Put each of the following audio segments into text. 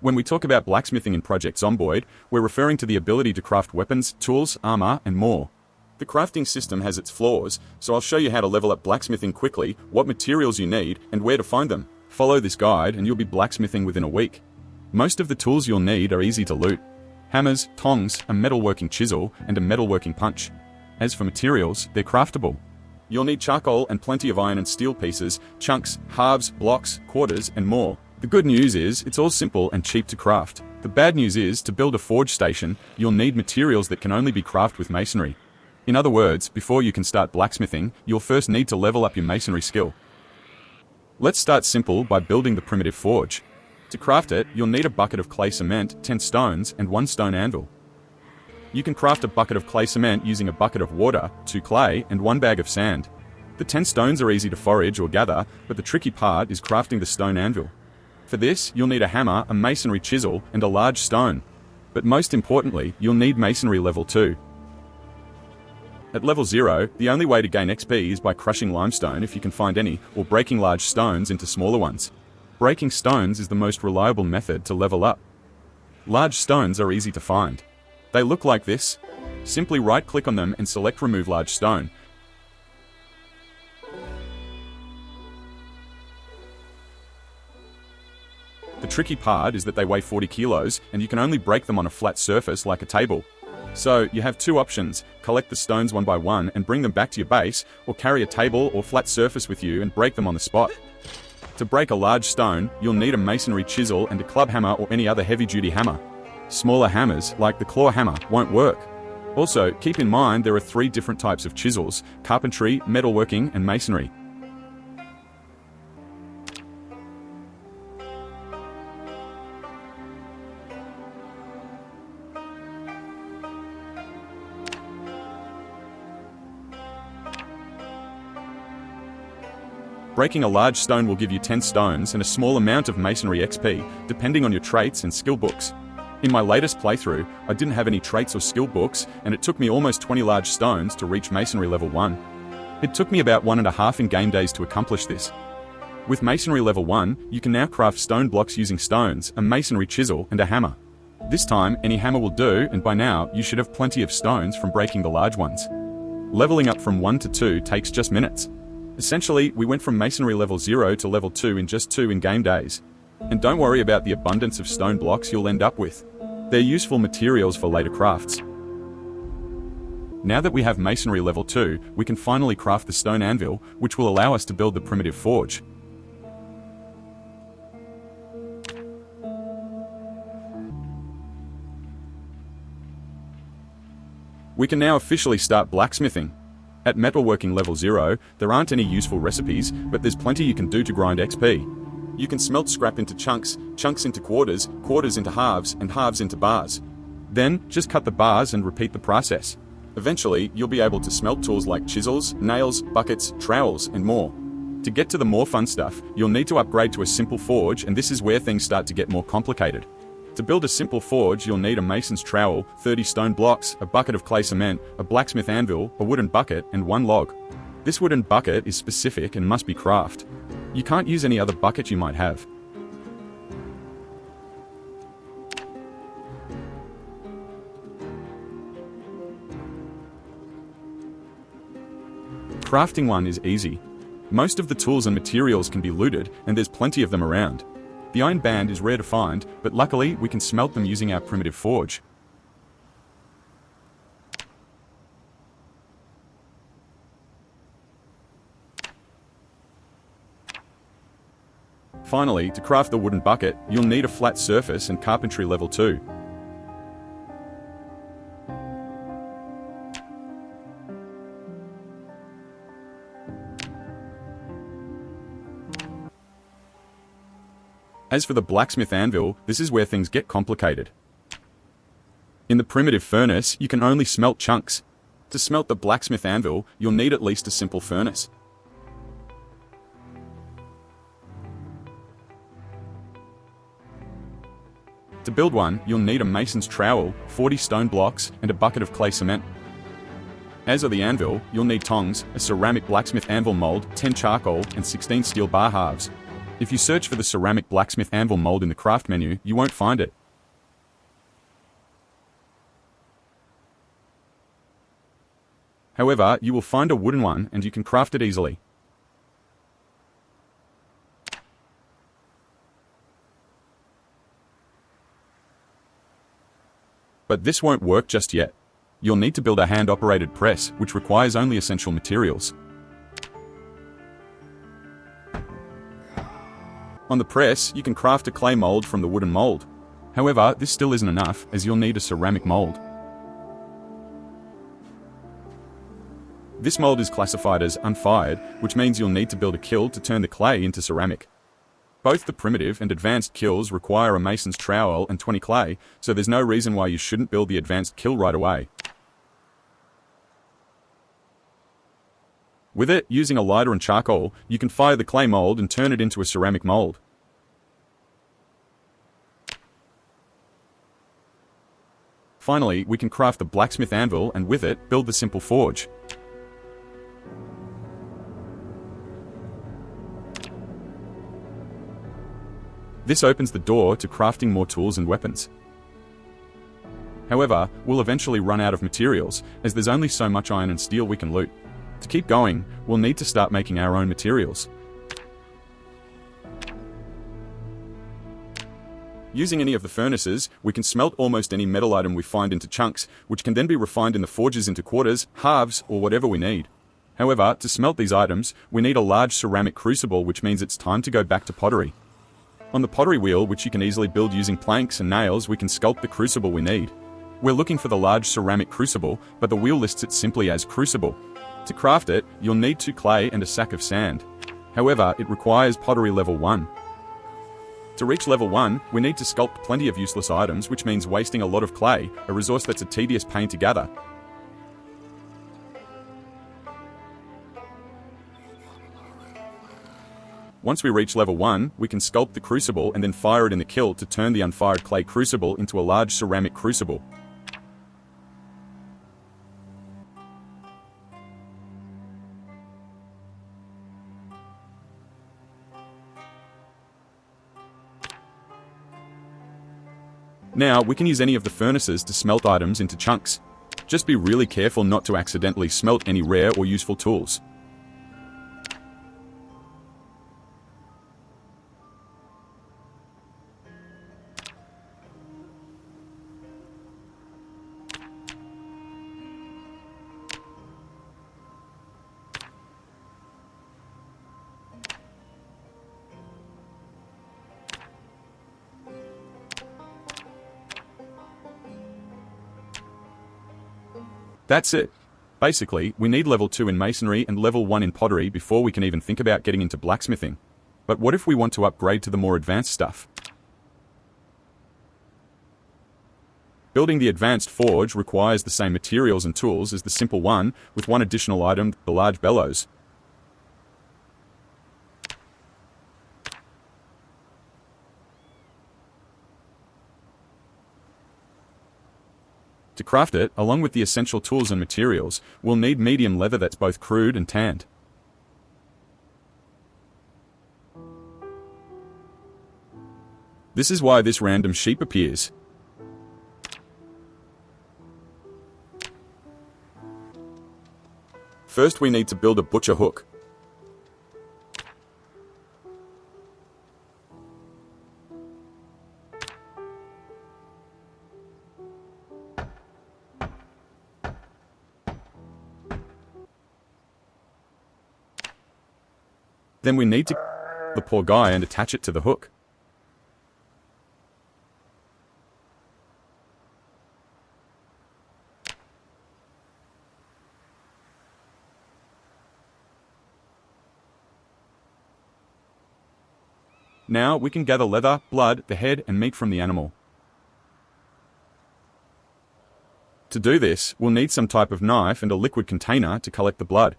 When we talk about blacksmithing in Project Zomboid, we're referring to the ability to craft weapons, tools, armor, and more. The crafting system has its flaws, so I'll show you how to level up blacksmithing quickly, what materials you need, and where to find them. Follow this guide and you'll be blacksmithing within a week. Most of the tools you'll need are easy to loot. Hammers, tongs, a metalworking chisel, and a metalworking punch. As for materials, they're craftable. You'll need charcoal and plenty of iron and steel pieces, chunks, halves, blocks, quarters, and more. The good news is, it's all simple and cheap to craft. The bad news is, to build a forge station, you'll need materials that can only be crafted with masonry. In other words, before you can start blacksmithing, you'll first need to level up your masonry skill. Let's start simple by building the primitive forge. To craft it, you'll need a bucket of clay cement, 10 stones, and 1 stone anvil. You can craft a bucket of clay cement using a bucket of water, 2 clay, and 1 bag of sand. The 10 stones are easy to forage or gather, but the tricky part is crafting the stone anvil. For this, you'll need a hammer, a masonry chisel, and a large stone. But most importantly, you'll need masonry level 2. At level 0, the only way to gain XP is by crushing limestone if you can find any, or breaking large stones into smaller ones. Breaking stones is the most reliable method to level up. Large stones are easy to find. They look like this. Simply right-click on them and select Remove Large Stone. The tricky part is that they weigh 40 kilos, and you can only break them on a flat surface like a table. So, you have 2 options: collect the stones one by one and bring them back to your base, or carry a table or flat surface with you and break them on the spot. To break a large stone, you'll need a masonry chisel and a club hammer or any other heavy-duty hammer. Smaller hammers, like the claw hammer, won't work. Also, keep in mind there are 3 different types of chisels: carpentry, metalworking, and masonry. Breaking a large stone will give you 10 stones and a small amount of masonry XP, depending on your traits and skill books. In my latest playthrough, I didn't have any traits or skill books, and it took me almost 20 large stones to reach masonry level 1. It took me about 1.5 in-game days to accomplish this. With masonry level 1, you can now craft stone blocks using stones, a masonry chisel, and a hammer. This time, any hammer will do, and by now, you should have plenty of stones from breaking the large ones. Leveling up from 1 to 2 takes just minutes. Essentially, we went from masonry level 0 to level 2 in just 2 in-game days. And don't worry about the abundance of stone blocks you'll end up with. They're useful materials for later crafts. Now that we have masonry level 2, we can finally craft the stone anvil, which will allow us to build the primitive forge. We can now officially start blacksmithing. At metalworking level 0, there aren't any useful recipes, but there's plenty you can do to grind XP. You can smelt scrap into chunks, chunks into quarters, quarters into halves, and halves into bars. Then, just cut the bars and repeat the process. Eventually, you'll be able to smelt tools like chisels, nails, buckets, trowels, and more. To get to the more fun stuff, you'll need to upgrade to a simple forge, and this is where things start to get more complicated. To build a simple forge, you'll need a mason's trowel, 30 stone blocks, a bucket of clay cement, a blacksmith anvil, a wooden bucket, and 1 log. This wooden bucket is specific and must be crafted. You can't use any other bucket you might have. Crafting one is easy. Most of the tools and materials can be looted, and there's plenty of them around. The iron band is rare to find, but luckily we can smelt them using our primitive forge. Finally, to craft the wooden bucket, you'll need a flat surface and carpentry level 2. As for the blacksmith anvil, this is where things get complicated. In the primitive furnace, you can only smelt chunks. To smelt the blacksmith anvil, you'll need at least a simple furnace. To build one, you'll need a mason's trowel, 40 stone blocks, and a bucket of clay cement. As of the anvil, you'll need tongs, a ceramic blacksmith anvil mold, 10 charcoal, and 16 steel bar halves. If you search for the ceramic Blacksmith Anvil mold in the craft menu, you won't find it. However, you will find a wooden one and you can craft it easily. But this won't work just yet. You'll need to build a hand-operated press, which requires only essential materials. On the press, you can craft a clay mold from the wooden mold. However, this still isn't enough, as you'll need a ceramic mold. This mold is classified as unfired, which means you'll need to build a kiln to turn the clay into ceramic. Both the primitive and advanced kilns require a mason's trowel and 20 clay, so there's no reason why you shouldn't build the advanced kiln right away. With it, using a lighter and charcoal, you can fire the clay mold and turn it into a ceramic mold. Finally, we can craft the Blacksmith Anvil and with it, build the simple forge. This opens the door to crafting more tools and weapons. However, we'll eventually run out of materials, as there's only so much iron and steel we can loot. To keep going, we'll need to start making our own materials. Using any of the furnaces, we can smelt almost any metal item we find into chunks, which can then be refined in the forges into quarters, halves, or whatever we need. However, to smelt these items, we need a large ceramic crucible, which means it's time to go back to pottery. On the pottery wheel, which you can easily build using planks and nails, we can sculpt the crucible we need. We're looking for the large ceramic crucible, but the wheel lists it simply as crucible. To craft it, you'll need 2 clay and a sack of sand. However, it requires pottery level 1. To reach level 1, we need to sculpt plenty of useless items, which means wasting a lot of clay, a resource that's a tedious pain to gather. Once we reach level 1, we can sculpt the crucible and then fire it in the kiln to turn the unfired clay crucible into a large ceramic crucible. Now, we can use any of the furnaces to smelt items into chunks. Just be really careful not to accidentally smelt any rare or useful tools. That's it. Basically, we need level 2 in masonry and level 1 in pottery before we can even think about getting into blacksmithing. But what if we want to upgrade to the more advanced stuff? Building the advanced forge requires the same materials and tools as the simple one, with one additional item, the Large Bellows. To craft it, along with the essential tools and materials, we'll need medium leather that's both crude and tanned. This is why this random sheep appears. First, we need to build a butcher hook. Then we need to the poor guy and attach it to the hook. Now we can gather leather, blood, the head, and meat from the animal. To do this, we'll need some type of knife and a liquid container to collect the blood.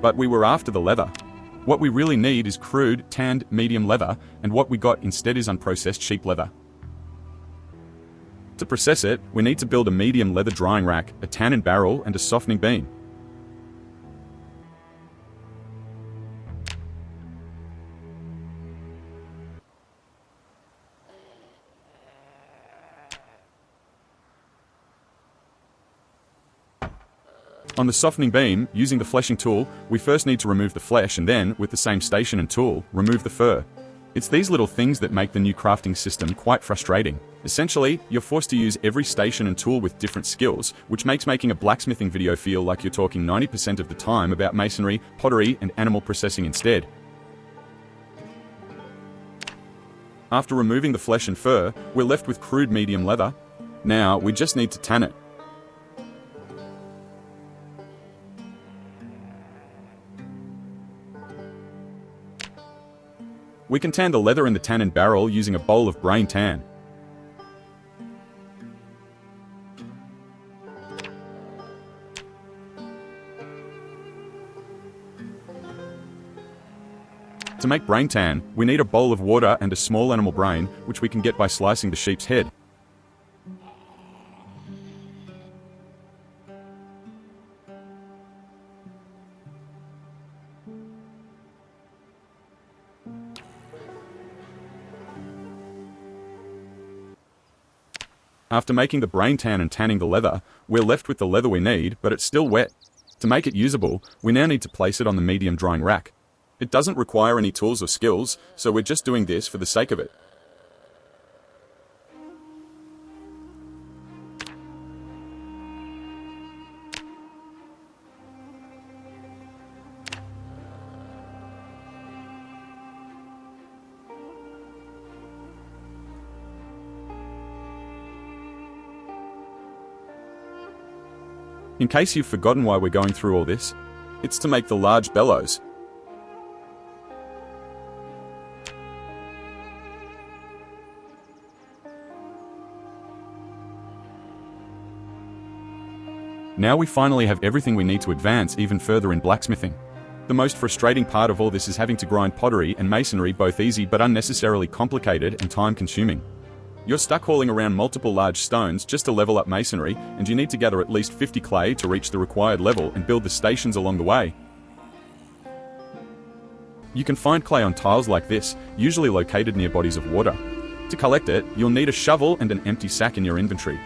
but we were after the leather. What we really need is crude, tanned, medium leather, and what we got instead is unprocessed sheep leather. To process it, we need to build a medium leather drying rack, a tannin barrel, and a softening beam. On the softening beam, using the fleshing tool, we first need to remove the flesh and then, with the same station and tool, remove the fur. It's these little things that make the new crafting system quite frustrating. Essentially, you're forced to use every station and tool with different skills, which makes making a blacksmithing video feel like you're talking 90% of the time about masonry, pottery, and animal processing instead. After removing the flesh and fur, we're left with crude medium leather. Now, we just need to tan it. We can tan the leather in the tannin barrel using a bowl of brain tan. To make brain tan, we need a bowl of water and a small animal brain, which we can get by slicing the sheep's head. After making the brain tan and tanning the leather, we're left with the leather we need, but it's still wet. To make it usable, we now need to place it on the medium drying rack. It doesn't require any tools or skills, so we're just doing this for the sake of it. In case you've forgotten why we're going through all this, it's to make the large bellows. Now we finally have everything we need to advance even further in blacksmithing. The most frustrating part of all this is having to grind pottery and masonry both easy but unnecessarily complicated and time-consuming. You're stuck hauling around multiple large stones just to level up masonry, and you need to gather at least 50 clay to reach the required level and build the stations along the way. You can find clay on tiles like this, usually located near bodies of water. To collect it, you'll need a shovel and an empty sack in your inventory.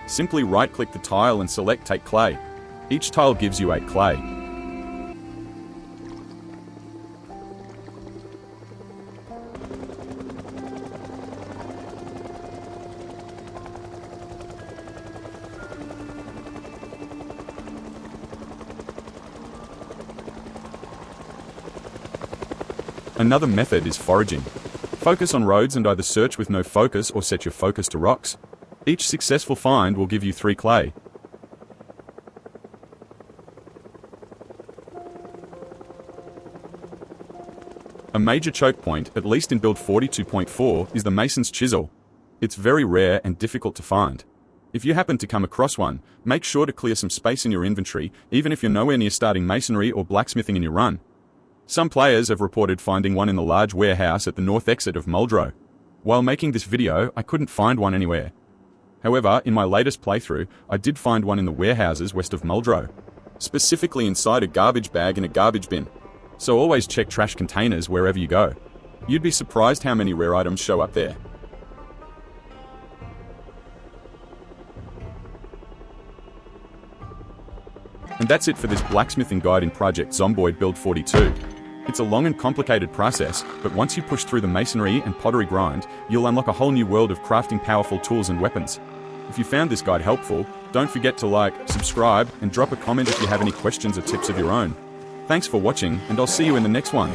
Simply right-click the tile and select Take Clay. Each tile gives you 8 clay. Another method is foraging. Focus on roads and either search with no focus or set your focus to rocks. Each successful find will give you 3 clay. A major choke point, at least in build 42.4, is the mason's chisel. It's very rare and difficult to find. If you happen to come across one, make sure to clear some space in your inventory, even if you're nowhere near starting masonry or blacksmithing in your run. Some players have reported finding one in the large warehouse at the north exit of Muldrow. While making this video, I couldn't find one anywhere. However, in my latest playthrough, I did find one in the warehouses west of Muldrow, specifically inside a garbage bag in a garbage bin. So always check trash containers wherever you go. You'd be surprised how many rare items show up there. And that's it for this blacksmithing guide in Project Zomboid Build 42. It's a long and complicated process, but once you push through the masonry and pottery grind, you'll unlock a whole new world of crafting powerful tools and weapons. If you found this guide helpful, don't forget to like, subscribe, and drop a comment if you have any questions or tips of your own. Thanks for watching, and I'll see you in the next one.